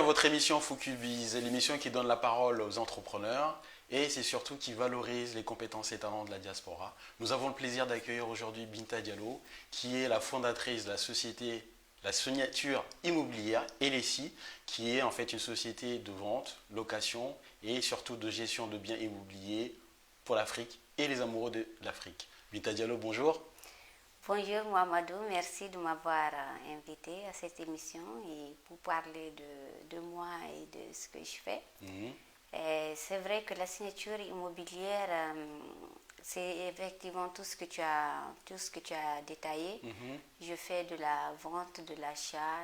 à votre émission Focus, l'émission qui donne la parole aux entrepreneurs et c'est surtout qui valorise les compétences et talents de la diaspora. Nous avons le plaisir d'accueillir aujourd'hui Binta Diallo, qui est la fondatrice de la société La Signature Immobilière, LSI, qui est en fait une société de vente, location et surtout de gestion de biens immobiliers pour l'Afrique et les amoureux de l'Afrique. Binta Diallo, bonjour. Bonjour Mohamedou, merci de m'avoir invité à cette émission et pour parler de moi et de ce que je fais. C'est vrai que la signature immobilière, c'est effectivement tout ce que tu as détaillé. Je fais de la vente, de l'achat,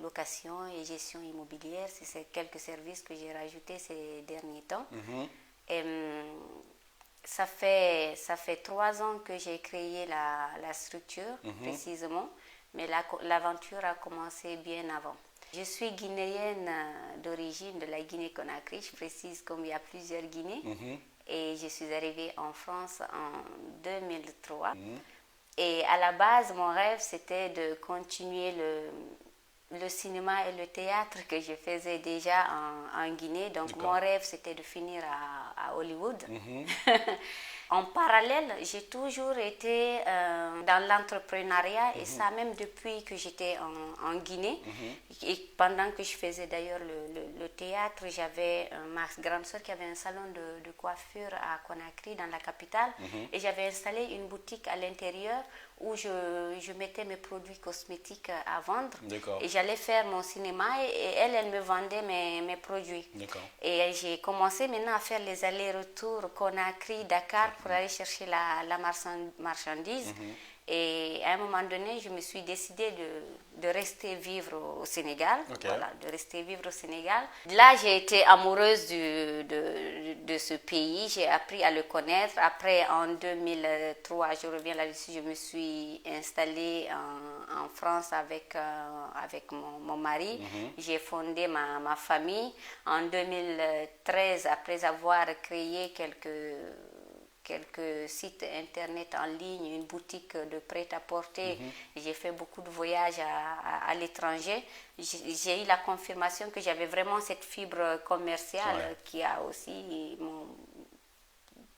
location et gestion immobilière. C'est quelques services que j'ai rajoutés ces derniers temps. Et, ça fait 3 ans que j'ai créé la structure, précisément, mais l'aventure a commencé bien avant. Je suis guinéenne d'origine de la Guinée-Conakry, je précise comme il y a plusieurs Guinées, et je suis arrivée en France en 2003. Et à la base, mon rêve, c'était de continuer le cinéma et le théâtre que je faisais déjà en Guinée. Donc mon rêve, c'était de finir à Hollywood. En parallèle, j'ai toujours été dans l'entrepreneuriat et ça même depuis que j'étais en Guinée. Et pendant que je faisais d'ailleurs le théâtre, j'avais ma grande soeur qui avait un salon de coiffure à Conakry, dans la capitale. Et j'avais installé une boutique à l'intérieur où je mettais mes produits cosmétiques à vendre. Et j'allais faire mon cinéma et elle me vendait mes produits. Et j'ai commencé maintenant à faire les allers-retours Conakry-Dakar pour aller chercher la marchandise. Et à un moment donné, je me suis décidée de rester vivre au Sénégal. Voilà, de rester vivre au Sénégal. Là, j'ai été amoureuse de ce pays. J'ai appris à le connaître. Après, en 2003, je reviens là-dessus, je me suis installée en France avec mon mari. J'ai fondé ma famille. En 2013, après avoir créé quelques sites internet en ligne, une boutique de prêt-à-porter. J'ai fait beaucoup de voyages à l'étranger. J'ai eu la confirmation que j'avais vraiment cette fibre commerciale qui a aussi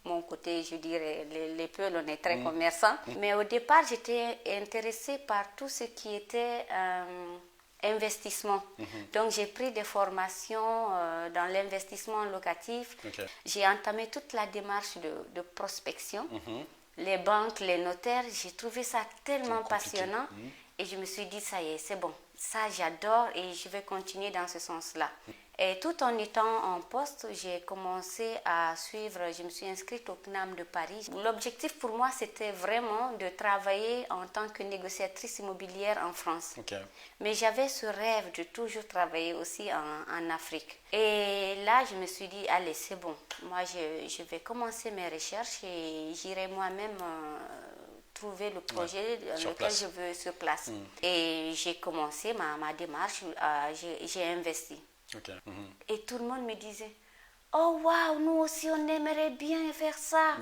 mon côté, je dirais, les Peuls, on est très commerçants. Mais au départ, j'étais intéressée par tout ce qui était investissement. Donc j'ai pris des formations dans l'investissement locatif. J'ai entamé toute la démarche de prospection. Les banques, les notaires, j'ai trouvé ça tellement passionnant et je me suis dit ça y est, c'est bon, ça j'adore et je vais continuer dans ce sens-là. Et tout en étant en poste, j'ai commencé à suivre, je me suis inscrite au CNAM de Paris. L'objectif pour moi, c'était vraiment de travailler en tant que négociatrice immobilière en France. Mais j'avais ce rêve de toujours travailler aussi en Afrique. Et là, je me suis dit, allez, c'est bon. Moi, je vais commencer mes recherches et j'irai moi-même trouver le projet dans lequel je veux sur place. Et j'ai commencé ma démarche, j'ai investi. Et tout le monde me disait, oh waouh, nous aussi on aimerait bien faire ça.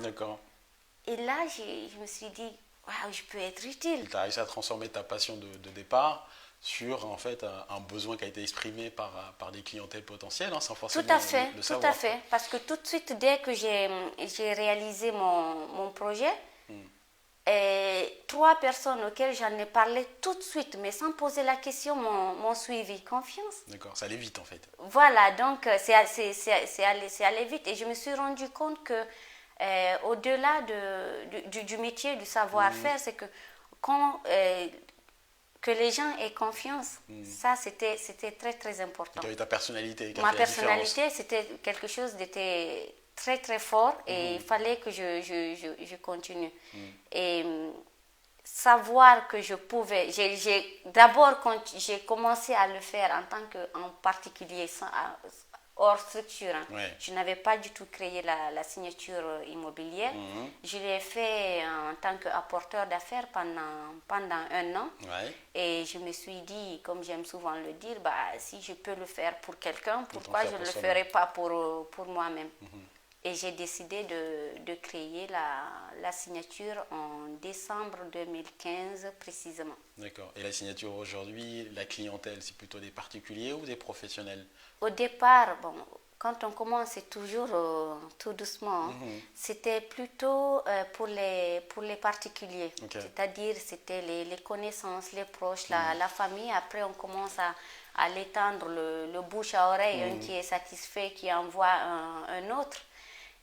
Et là, je me suis dit, waouh, je peux être utile. Tu as réussi à transformer ta passion de départ sur en fait un besoin qui a été exprimé par des clientèles potentielles, sans forcément le savoir. Tout à fait, parce que tout de suite, dès que j'ai réalisé mon projet, et 3 personnes auxquelles j'en ai parlé tout de suite, mais sans poser la question, m'ont suivi. Confiance. Ça allait vite en fait. Voilà, donc c'est allé vite. Et je me suis rendu compte que au-delà du métier, du savoir-faire, c'est que que les gens aient confiance, ça c'était très très important. Tu avais ta personnalité. Ma personnalité, c'était quelque chose d'était très très fort et il fallait que je continue. Et savoir que je pouvais, d'abord quand j'ai commencé à le faire en tant qu'en particulier hors structure, je n'avais pas du tout créé la signature immobilière. Je l'ai fait en tant qu'apporteur d'affaires pendant 1 an. Et je me suis dit, comme j'aime souvent le dire, si je peux le faire pour quelqu'un, pourquoi je ne le ferais pas pour moi-même. Et j'ai décidé de créer la signature en décembre 2015 précisément. D'accord. Et la signature aujourd'hui, la clientèle, c'est plutôt des particuliers ou des professionnels? Au départ, bon, quand on commence, c'est toujours tout doucement. C'était plutôt pour les particuliers. Ok. C'est-à-dire, c'était les connaissances, les proches, la famille. Après, on commence à l'étendre, le bouche à oreille, un qui est satisfait, qui envoie un autre.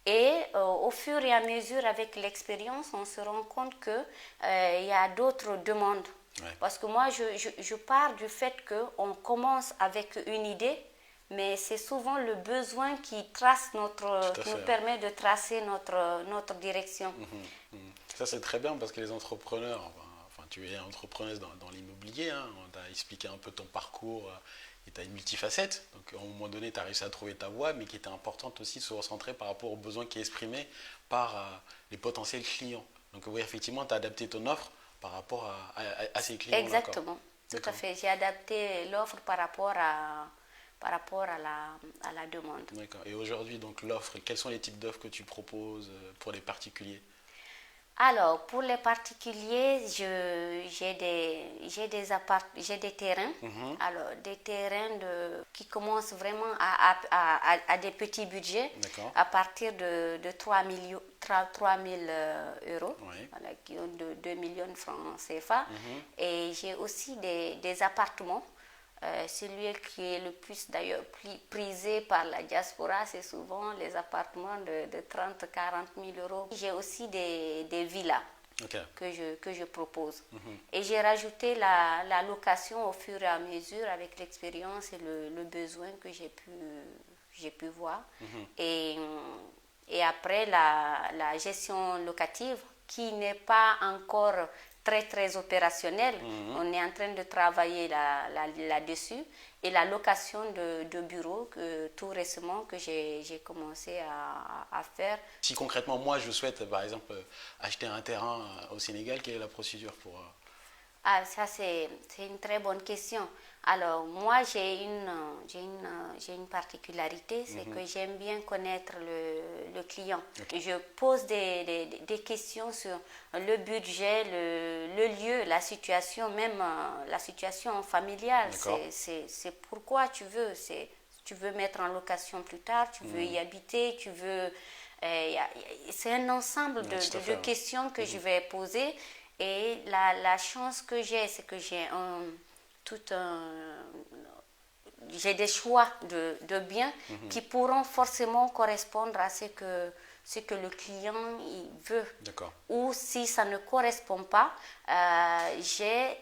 Et au fur et à mesure, avec l'expérience, on se rend compte qu'il y a d'autres demandes. Ouais. Parce que moi, je pars du fait qu'on commence avec une idée, mais c'est souvent le besoin qui nous permet de tracer notre direction. Ça, c'est très bien parce que les entrepreneurs, enfin, tu es entrepreneuse dans l'immobilier, hein, on t'a expliqué un peu ton parcours et tu as une multifacette. Donc, à un moment donné, tu as réussi à trouver ta voie, mais qui était importante aussi de se recentrer par rapport aux besoins qui est exprimé par les potentiels clients. Donc, oui, effectivement, tu as adapté ton offre par rapport à ces clients. Exactement, tout à fait. J'ai adapté l'offre par rapport à la demande. D'accord. Et aujourd'hui, donc l'offre, quels sont les types d'offres que tu proposes pour les particuliers? Alors, pour les particuliers, j'ai des terrains. Alors, des terrains qui commencent vraiment à des petits budgets, à partir de 3 000 euros, voilà, qui ont 2 millions de francs CFA. Et j'ai aussi des appartements. Celui qui est le plus d'ailleurs prisé par la diaspora, c'est souvent les appartements de 30-40 000 euros. J'ai aussi des villas que je propose. Et j'ai rajouté la location au fur et à mesure avec l'expérience et le besoin que j'ai pu voir. Et après, la gestion locative qui n'est pas encore très opérationnel. On est en train de travailler là-dessus. Et la location de bureaux, tout récemment, que j'ai commencé à faire. Si concrètement, moi, je souhaite, par exemple, acheter un terrain au Sénégal, quelle est la procédure pour... Ah, ça, c'est une très bonne question. Alors, moi, j'ai une particularité, c'est que j'aime bien connaître le client. Je pose des questions sur le budget, le lieu, la situation, même la situation familiale. C'est pourquoi tu veux mettre en location plus tard, tu veux y habiter, tu veux... c'est un ensemble de questions que je vais poser. Et la chance que j'ai, c'est que j'ai des choix de biens qui pourront forcément correspondre à ce que le client il veut. Ou si ça ne correspond pas, j'ai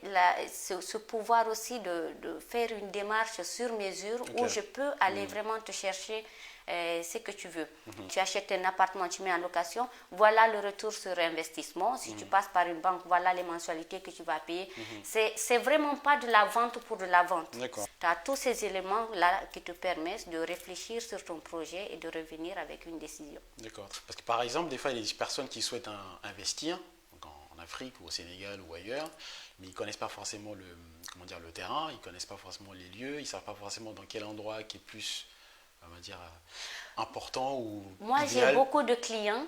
ce pouvoir aussi de faire une démarche sur mesure où je peux aller vraiment te chercher ce que tu veux. Tu achètes un appartement, tu mets en location, voilà le retour sur investissement. Si tu passes par une banque, voilà les mensualités que tu vas payer. C'est vraiment pas de la vente pour de la vente. Tu as tous ces éléments-là qui te permettent de réfléchir sur ton projet et de revenir avec une décision. D'accord. Parce que par exemple, des fois, il y a des personnes qui souhaitent investir en Afrique ou au Sénégal ou ailleurs, mais ils ne connaissent pas forcément le terrain, ils ne connaissent pas forcément les lieux, ils ne savent pas forcément dans quel endroit qui est plus... on va dire, important ou moi, idéal. J'ai beaucoup de clients.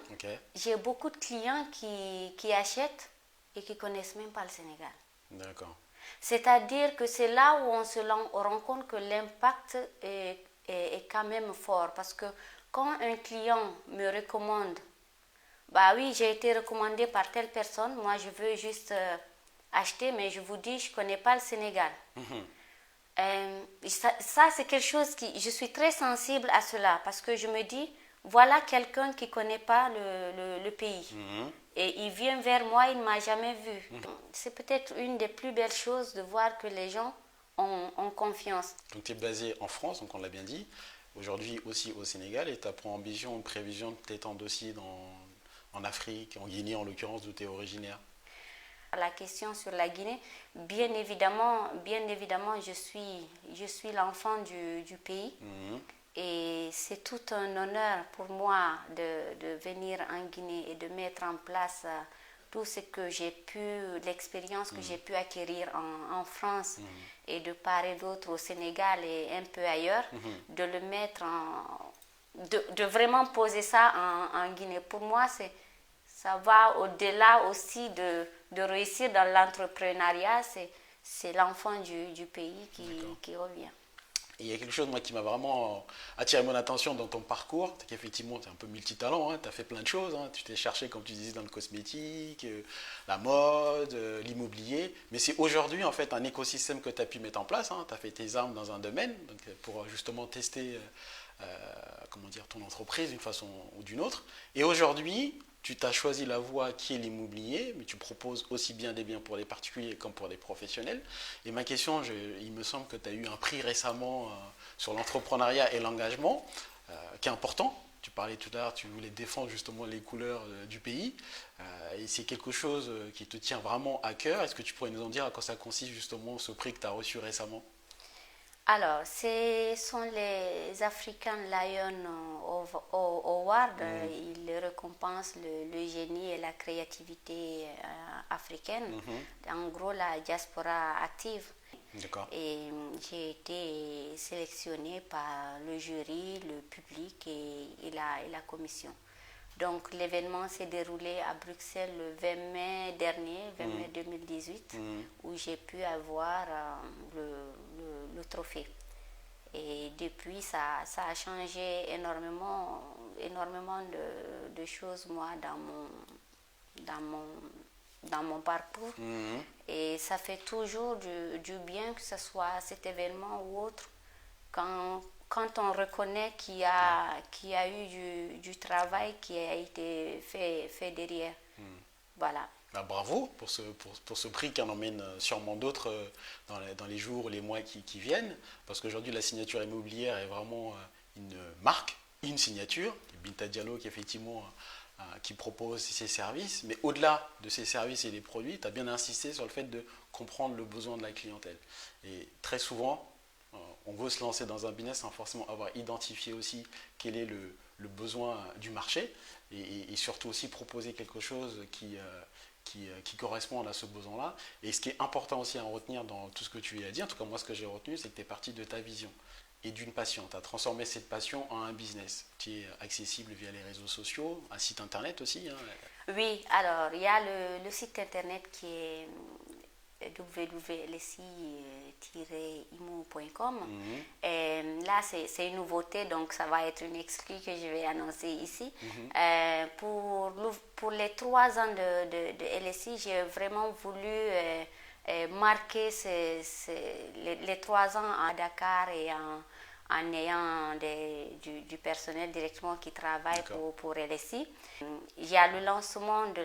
J'ai beaucoup de clients qui achètent et qui ne connaissent même pas le Sénégal. D'accord. C'est-à-dire que c'est là où on se rend compte que l'impact est quand même fort. Parce que quand un client me recommande, bah oui, j'ai été recommandé par telle personne, moi je veux juste acheter, mais je vous dis, je ne connais pas le Sénégal. Ça, c'est quelque chose je suis très sensible à cela parce que je me dis, voilà quelqu'un qui ne connaît pas le pays. Et il vient vers moi, il ne m'a jamais vu. C'est peut-être une des plus belles choses de voir que les gens ont confiance. Donc tu es basé en France, donc on l'a bien dit, aujourd'hui aussi au Sénégal, et tu as pour ambition, prévision de t'étendre aussi en Afrique, en Guinée en l'occurrence, d'où tu es originaire? La question sur la Guinée, bien évidemment, je suis l'enfant du pays. Et c'est tout un honneur pour moi de venir en Guinée et de mettre en place tout ce que l'expérience que j'ai pu acquérir en France et de part et d'autre au Sénégal et un peu ailleurs, de le mettre de vraiment poser ça en Guinée. Pour moi, ça va au-delà aussi de réussir dans l'entrepreneuriat. C'est l'enfant du pays qui revient. Et il y a quelque chose moi, qui m'a vraiment attiré mon attention dans ton parcours, c'est qu'effectivement tu es un peu multitalent, hein, tu as fait plein de choses, hein, tu t'es cherché comme tu disais dans le cosmétique, la mode, l'immobilier, mais c'est aujourd'hui en fait un écosystème que tu as pu mettre en place, hein, tu as fait tes armes dans un domaine donc, pour justement tester comment dire, ton entreprise d'une façon ou d'une autre, et aujourd'hui tu t'as choisi la voie qui est l'immobilier, mais tu proposes aussi bien des biens pour les particuliers comme pour les professionnels. Et ma question, il me semble que tu as eu un prix récemment sur l'entrepreneuriat et l'engagement, qui est important. Tu parlais tout à l'heure, tu voulais défendre justement les couleurs du pays. Et c'est quelque chose qui te tient vraiment à cœur. Est-ce que tu pourrais nous en dire à quoi ça consiste justement ce prix que tu as reçu récemment? Alors, ce sont les African Lion Awards. Ils récompensent le génie et la créativité africaine. En gros, la diaspora active. D'accord. Et j'ai été sélectionnée par le jury, le public et la commission. Donc l'événement s'est déroulé à Bruxelles le 20 mai dernier, 20 mai 2018, où j'ai pu avoir le trophée. Et depuis, ça a changé énormément de choses, moi, dans mon parcours. Et ça fait toujours du bien, que ce soit cet événement ou autre, quand on reconnaît qu'il y a eu du travail qui a été fait derrière. Voilà. Bah, bravo pour ce prix qui en emmène sûrement d'autres dans les jours, les mois qui viennent, parce qu'aujourd'hui la signature immobilière est vraiment une marque, une signature, Binta Diallo qui effectivement qui propose ses services, mais au-delà de ses services et des produits, tu as bien insisté sur le fait de comprendre le besoin de la clientèle. Et très souvent, on veut se lancer dans un business sans forcément avoir identifié aussi quel est le besoin du marché et surtout aussi proposer quelque chose qui corresponde à ce besoin-là. Et ce qui est important aussi à en retenir dans tout ce que tu as dit, en tout cas moi ce que j'ai retenu, c'est que tu es parti de ta vision et d'une passion. Tu as transformé cette passion en un business qui est accessible via les réseaux sociaux, un site internet aussi. Hein. Oui, alors il y a le site internet qui est www.lesi-imo.com. Là, c'est une nouveauté, donc ça va être une exclue que je vais annoncer ici. Pour les 3 ans de LSI, j'ai vraiment voulu marquer les 3 ans à Dakar et en ayant du personnel directement qui travaille pour LSI. Il y a le lancement de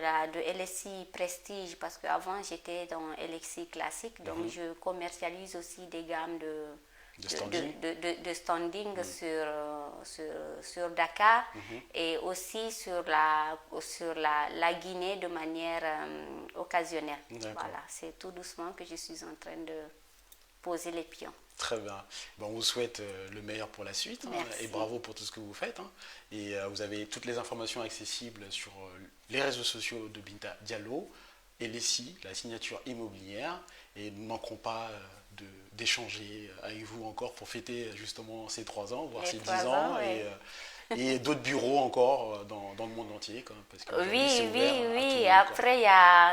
LSI Prestige, parce qu'avant j'étais dans LSI classique, donc je commercialise aussi des gammes de standing sur Dakar et aussi sur la Guinée de manière occasionnelle. Voilà, c'est tout doucement que je suis en train de poser les pions. Très bien. Bon, on vous souhaite le meilleur pour la suite et bravo pour tout ce que vous faites. Et vous avez toutes les informations accessibles sur les réseaux sociaux de Binta Diallo et LSI, la signature immobilière. Et nous ne manquerons pas d'échanger avec vous encore pour fêter justement ces 3 ans, voire ces 10 ans. Et d'autres bureaux encore dans le monde entier. Parce que oui. Après,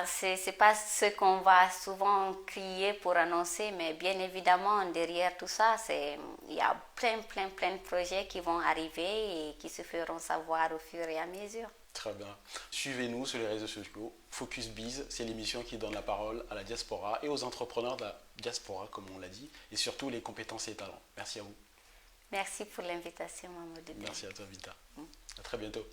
c'est pas ce qu'on va souvent crier pour annoncer, mais bien évidemment, derrière tout ça, il y a plein de projets qui vont arriver et qui se feront savoir au fur et à mesure. Très bien. Suivez-nous sur les réseaux sociaux. Focus Biz, c'est l'émission qui donne la parole à la diaspora et aux entrepreneurs de la diaspora, comme on l'a dit, et surtout les compétences et talents. Merci à vous. Merci pour l'invitation, Mamadou. Merci à toi, Vita. À très bientôt.